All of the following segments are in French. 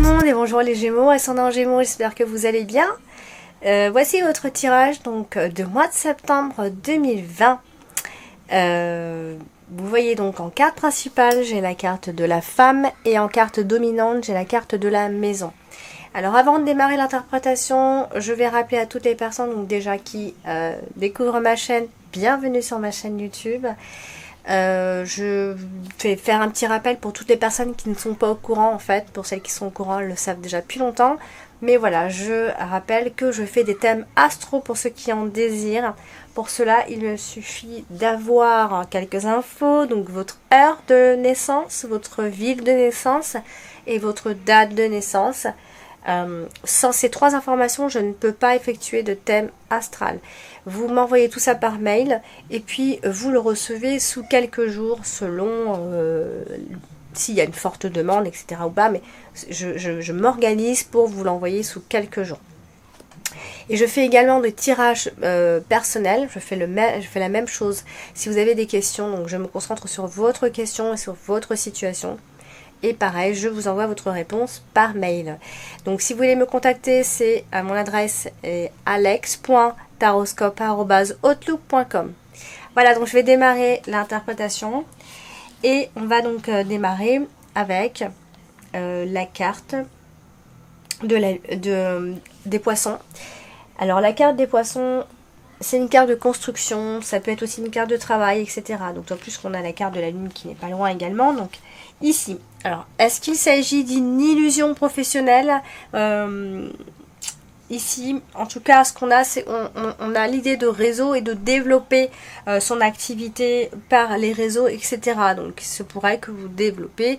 monde et bonjour les Gémeaux, ascendant Gémeaux, j'espère que vous allez bien. Voici votre tirage donc de mois de septembre 2020. Vous voyez donc en carte principale, j'ai la carte de la femme et en carte dominante, j'ai la carte de la maison. Alors avant de démarrer l'interprétation, je vais rappeler à toutes les personnes donc déjà qui découvrent ma chaîne, bienvenue sur ma chaîne YouTube. Je vais faire un petit rappel pour toutes les personnes qui ne sont pas au courant en fait. Pour celles qui sont au courant, elles le savent déjà depuis longtemps. Mais voilà, je rappelle que je fais des thèmes astro pour ceux qui en désirent. Pour cela, il me suffit d'avoir quelques infos. Donc votre heure de naissance, votre ville de naissance et votre date de naissance. Sans ces trois informations, je ne peux pas effectuer de thème astral. Vous m'envoyez tout ça par mail et puis vous le recevez sous quelques jours selon s'il y a une forte demande, etc. ou pas. Mais je m'organise pour vous l'envoyer sous quelques jours. Et je fais également des tirages personnels. Je fais la même chose. Si vous avez des questions, donc je me concentre sur votre question et sur votre situation. Et pareil, je vous envoie votre réponse par mail. Donc si vous voulez me contacter, c'est à mon adresse alex.taroscope@outlook.com. Voilà, donc je vais démarrer l'interprétation. Et on va donc démarrer avec la carte des poissons. Alors la carte des poissons, c'est une carte de construction, ça peut être aussi une carte de travail, etc. Donc en plus qu'on a la carte de la lune qui n'est pas loin également. Donc ici, alors est-ce qu'il s'agit d'une illusion professionnelle ici, en tout cas, ce qu'on a, c'est on a l'idée de réseau et de développer son activité par les réseaux, etc. Donc, il se pourrait que vous développiez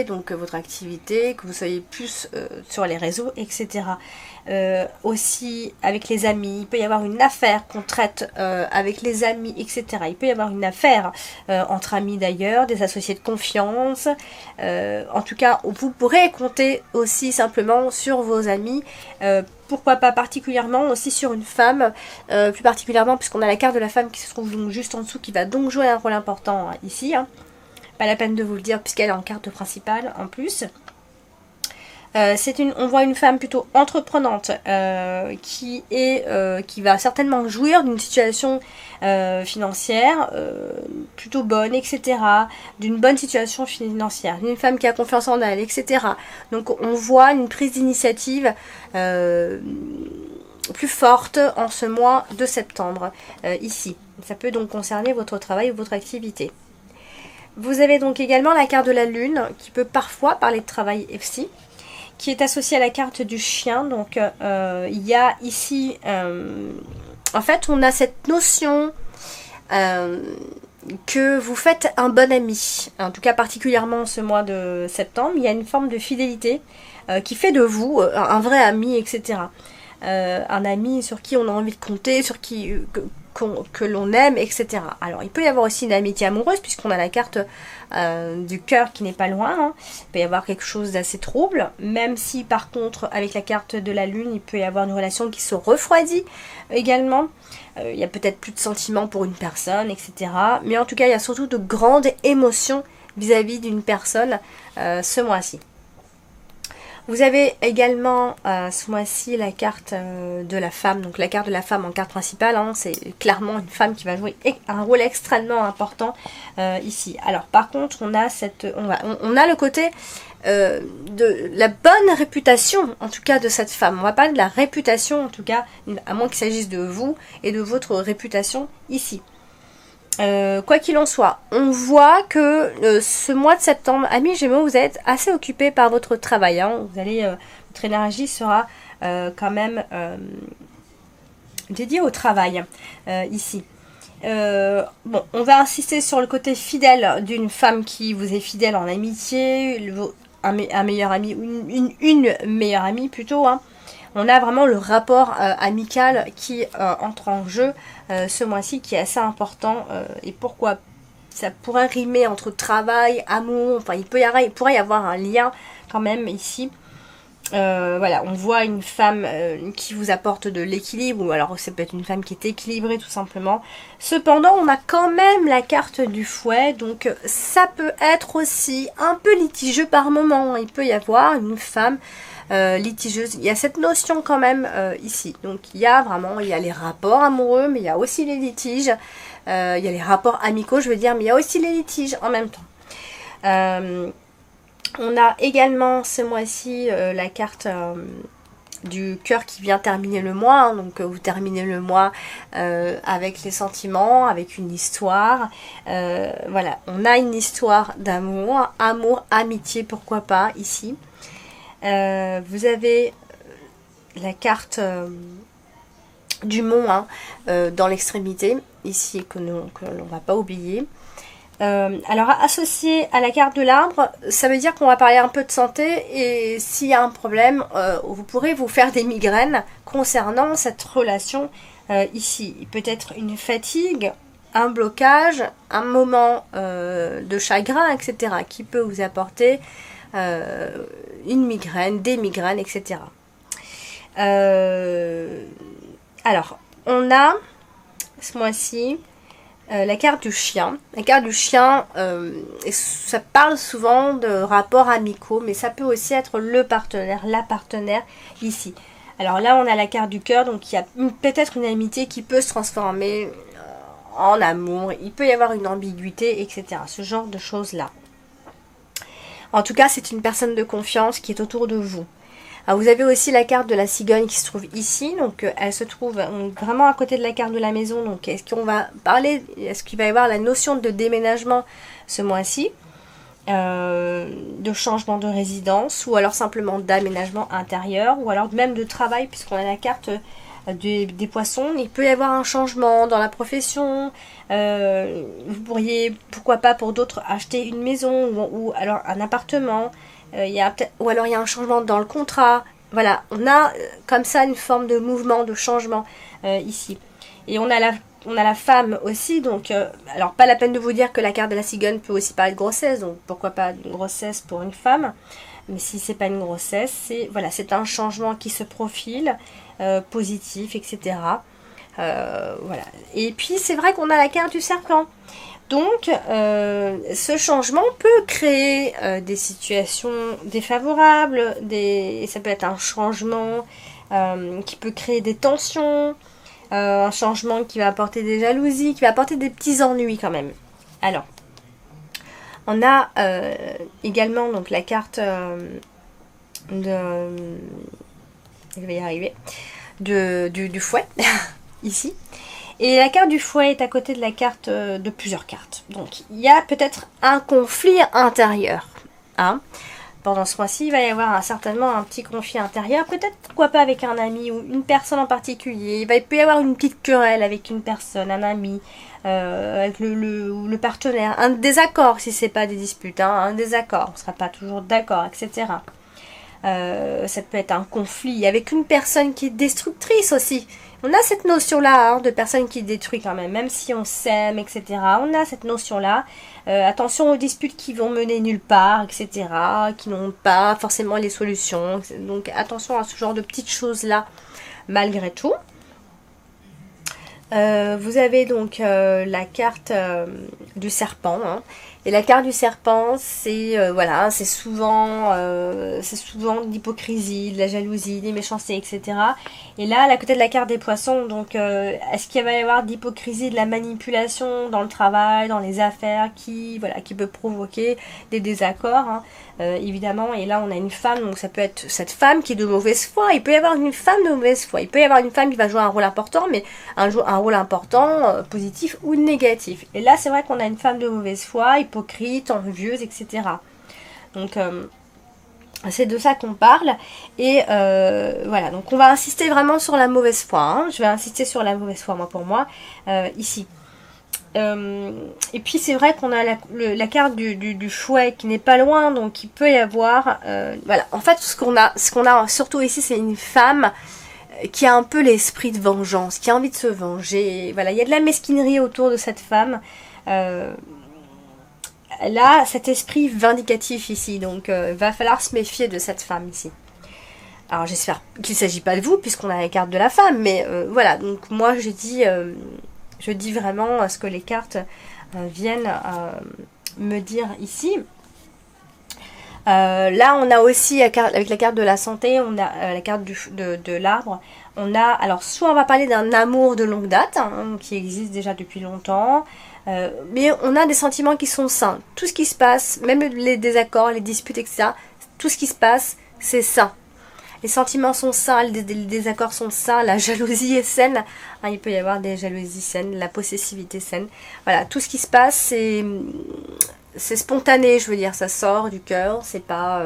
donc votre activité, que vous soyez plus sur les réseaux, etc. Aussi avec les amis, il peut y avoir une affaire qu'on traite avec les amis, etc. Il peut y avoir une affaire entre amis d'ailleurs, des associés de confiance. En tout cas, vous pourrez compter aussi simplement sur vos amis. Pourquoi pas particulièrement aussi sur une femme, plus particulièrement puisqu'on a la carte de la femme qui se trouve donc juste en dessous, qui va donc jouer un rôle important ici. Pas la peine de vous le dire puisqu'elle est en carte principale en plus. On voit une femme plutôt entreprenante qui va certainement jouir d'une situation financière plutôt bonne, etc. D'une bonne situation financière, d'une femme qui a confiance en elle, etc. Donc on voit une prise d'initiative plus forte en ce mois de septembre ici. Ça peut donc concerner votre travail ou votre activité. Vous avez donc également la carte de la lune qui peut parfois parler de travail aussi, qui est associée à la carte du chien. Donc il y a ici en fait on a cette notion que vous faites un bon ami, en tout cas particulièrement ce mois de septembre. Il y a une forme de fidélité qui fait de vous un vrai ami, etc. Un ami sur qui on a envie de compter, sur qui que l'on aime, etc. Alors il peut y avoir aussi une amitié amoureuse puisqu'on a la carte du cœur qui n'est pas loin. Il peut y avoir quelque chose d'assez trouble, même si par contre avec la carte de la lune il peut y avoir une relation qui se refroidit également. Il y a peut-être plus de sentiments pour une personne, etc. Mais en tout cas il y a surtout de grandes émotions vis-à-vis d'une personne ce mois-ci. Vous avez également ce mois-ci la carte de la femme. Donc la carte de la femme en carte principale, c'est clairement une femme qui va jouer un rôle extrêmement important ici. Alors par contre, on a le côté de la bonne réputation, en tout cas de cette femme. On va parler de la réputation, en tout cas, à moins qu'il s'agisse de vous et de votre réputation ici. Quoi qu'il en soit, on voit que ce mois de septembre, amis Gémeaux, vous êtes assez occupés par votre travail. Votre énergie sera quand même dédiée au travail ici. On va insister sur le côté fidèle d'une femme qui vous est fidèle en amitié, un meilleur ami, une meilleure amie plutôt. On a vraiment le rapport amical qui entre en jeu ce mois-ci, qui est assez important. Et pourquoi ça pourrait rimer entre travail, amour, enfin il pourrait y avoir un lien quand même ici. Voilà, on voit une femme qui vous apporte de l'équilibre, ou alors ça peut être une femme qui est équilibrée tout simplement. Cependant, on a quand même la carte du fouet, donc ça peut être aussi un peu litigieux par moment. Il peut y avoir une femme litigieuse. Il y a cette notion quand même ici. Donc il y a les rapports amoureux, mais il y a aussi les litiges. Il y a les rapports amicaux, je veux dire, mais il y a aussi les litiges en même temps. On a également ce mois-ci la carte du cœur qui vient terminer le mois. Hein, donc vous terminez le mois avec les sentiments, avec une histoire. Voilà, on a une histoire d'amour, amitié, pourquoi pas ici. Vous avez la carte du mont hein, dans l'extrémité, ici, que l'on ne va pas oublier. Alors associé à la carte de l'arbre, ça veut dire qu'on va parler un peu de santé et s'il y a un problème, vous pourrez vous faire des migraines concernant cette relation ici. Peut-être une fatigue, un blocage, un moment de chagrin, etc. qui peut vous apporter une migraine, des migraines, etc. Alors, on a ce mois-ci la carte du chien. La carte du chien, ça parle souvent de rapports amicaux, mais ça peut aussi être le partenaire, la partenaire ici. Alors là, on a la carte du cœur, donc il y a peut-être une amitié qui peut se transformer en amour. Il peut y avoir une ambiguïté, etc. Ce genre de choses-là. En tout cas, c'est une personne de confiance qui est autour de vous. Alors vous avez aussi la carte de la cigogne qui se trouve ici, donc elle se trouve vraiment à côté de la carte de la maison. Donc est-ce qu'on va parler, est-ce qu'il va y avoir la notion de déménagement ce mois-ci, de changement de résidence, ou alors simplement d'aménagement intérieur, ou alors même de travail, puisqu'on a la carte des poissons. Il peut y avoir un changement dans la profession, vous pourriez, pourquoi pas pour d'autres, acheter une maison ou alors un appartement. Ou alors il y a un changement dans le contrat. Voilà, on a comme ça une forme de mouvement, de changement ici. Et on a la femme aussi, donc alors pas la peine de vous dire que la carte de la cigogne peut aussi parler de grossesse, donc pourquoi pas une grossesse pour une femme. Mais si c'est pas une grossesse, c'est un changement qui se profile, positif, etc. Voilà. Et puis c'est vrai qu'on a la carte du serpent. Donc, ce changement peut créer des situations défavorables, ça peut être un changement qui peut créer des tensions, un changement qui va apporter des jalousies, qui va apporter des petits ennuis quand même. Alors, on a également donc la carte je vais y arriver, du fouet, ici. Et la carte du fouet est à côté de la carte de plusieurs cartes. Donc il y a peut-être un conflit intérieur. Hein. Pendant ce mois-ci, il va y avoir certainement un petit conflit intérieur. Peut-être pourquoi pas avec un ami ou une personne en particulier. Il peut y avoir une petite querelle avec une personne, un ami, avec le partenaire. Un désaccord si c'est pas des disputes. Hein, un désaccord. On ne sera pas toujours d'accord, etc. Ça peut être un conflit avec une personne qui est destructrice aussi. On a cette notion-là de personne qui détruit quand même si on s'aime, etc. On a cette notion-là. Attention aux disputes qui vont mener nulle part, etc. Qui n'ont pas forcément les solutions. Donc attention à ce genre de petites choses-là, malgré tout. Vous avez donc la carte du serpent. Hein. Et la carte du serpent, c'est c'est souvent de l'hypocrisie, de la jalousie, des méchancetés, etc. Et là, à côté de la carte des poissons, donc est-ce qu'il va y avoir de l'hypocrisie, de la manipulation dans le travail, dans les affaires, qui peut provoquer des désaccords, hein, évidemment. Et là, on a une femme, donc ça peut être cette femme qui est de mauvaise foi. Il peut y avoir une femme de mauvaise foi. Il peut y avoir une femme qui va jouer un rôle important, mais un rôle important, positif ou négatif. Et là, c'est vrai qu'on a une femme de mauvaise foi, hypocrite, envieuse, etc. Donc, c'est de ça qu'on parle. Et voilà, donc on va insister vraiment sur la mauvaise foi. Hein. Je vais insister sur la mauvaise foi, pour moi, ici. Et puis c'est vrai qu'on a la carte du fouet qui n'est pas loin, donc il peut y avoir... voilà, en fait, ce qu'on a surtout ici, c'est une femme qui a un peu l'esprit de vengeance, qui a envie de se venger. Voilà, il y a de la mesquinerie autour de cette femme. Elle a cet esprit vindicatif ici, donc va falloir se méfier de cette femme ici. Alors j'espère qu'il ne s'agit pas de vous, puisqu'on a la carte de la femme, mais voilà, donc moi je dis vraiment ce que les cartes viennent me dire ici. Là on a aussi, avec la carte de la santé, on a la carte de l'arbre. On a, alors soit on va parler d'un amour de longue date, hein, qui existe déjà depuis longtemps, mais on a des sentiments qui sont sains. Tout ce qui se passe, même les désaccords, les disputes, etc., tout ce qui se passe, c'est sain. Les sentiments sont sains, les désaccords sont sains, la jalousie est saine. Hein, il peut y avoir des jalousies saines, la possessivité saine. Voilà, tout ce qui se passe, c'est spontané, je veux dire, ça sort du cœur, c'est pas...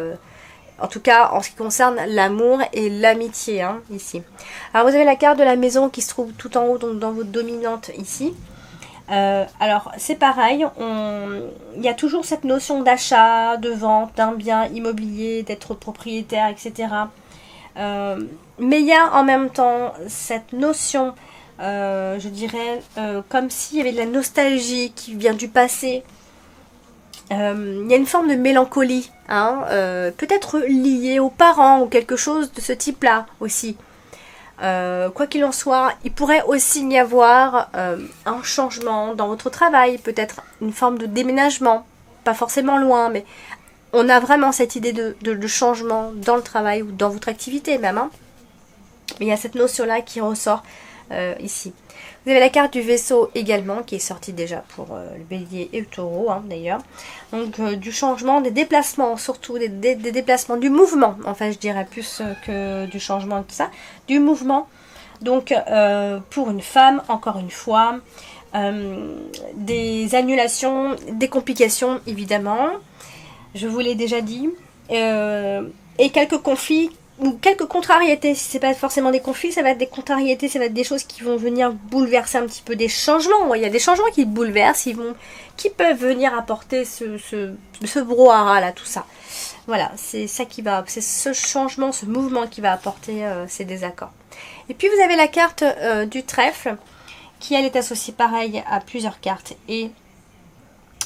en tout cas, en ce qui concerne l'amour et l'amitié, hein, ici. Alors, vous avez la carte de la maison qui se trouve tout en haut, donc dans votre dominante, ici. Alors, c'est pareil, il y a toujours cette notion d'achat, de vente, d'un bien immobilier, d'être propriétaire, etc. Mais il y a en même temps cette notion, je dirais, comme s'il y avait de la nostalgie qui vient du passé. Il y a une forme de mélancolie, hein, peut-être liée aux parents ou quelque chose de ce type-là aussi. Quoi qu'il en soit, il pourrait aussi y avoir un changement dans votre travail, peut-être une forme de déménagement, pas forcément loin, mais on a vraiment cette idée de changement dans le travail ou dans votre activité même. Hein. Mais il y a cette notion-là qui ressort ici. Vous avez la carte du vaisseau également qui est sortie déjà pour le bélier et le taureau hein, d'ailleurs. Donc du changement, des déplacements, surtout des déplacements, du mouvement, enfin je dirais plus que du changement et tout ça, du mouvement. Donc pour une femme, encore une fois, des annulations, des complications évidemment, je vous l'ai déjà dit, et quelques conflits ou quelques contrariétés. Si c'est pas forcément des conflits, ça va être des contrariétés, ça va être des choses qui vont venir bouleverser un petit peu, des changements. Il y a des changements qui bouleversent, qui peuvent venir apporter ce brouhaha là, tout ça. Voilà, c'est ça qui va, c'est ce changement, ce mouvement qui va apporter ces désaccords. Et puis vous avez la carte du trèfle, qui elle est associée pareil à plusieurs cartes, et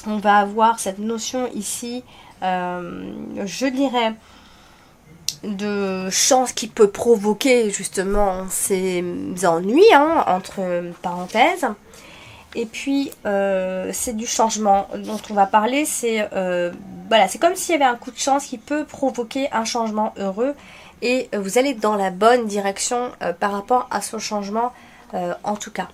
on va avoir cette notion ici, je dirais, de chance qui peut provoquer justement ces ennuis, hein, entre parenthèses. Et puis c'est du changement dont on va parler. C'est voilà, c'est comme s'il y avait un coup de chance qui peut provoquer un changement heureux, et vous allez dans la bonne direction par rapport à ce changement en tout cas.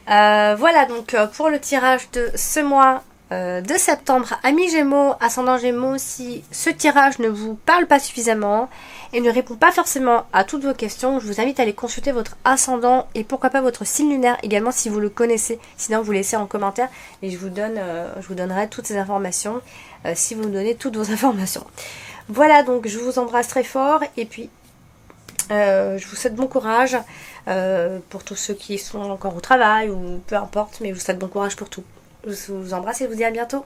Voilà donc pour le tirage de ce mois de septembre. Amis Gémeaux, ascendant Gémeaux, si ce tirage ne vous parle pas suffisamment et ne répond pas forcément à toutes vos questions, je vous invite à aller consulter votre ascendant et pourquoi pas votre signe lunaire également si vous le connaissez. Sinon vous laissez en commentaire et je vous donnerai toutes ces informations si vous me donnez toutes vos informations. Voilà, donc je vous embrasse très fort et puis je vous souhaite bon courage pour tous ceux qui sont encore au travail ou peu importe, mais je vous souhaite bon courage pour tout. Je vous embrasse et je vous dis à bientôt.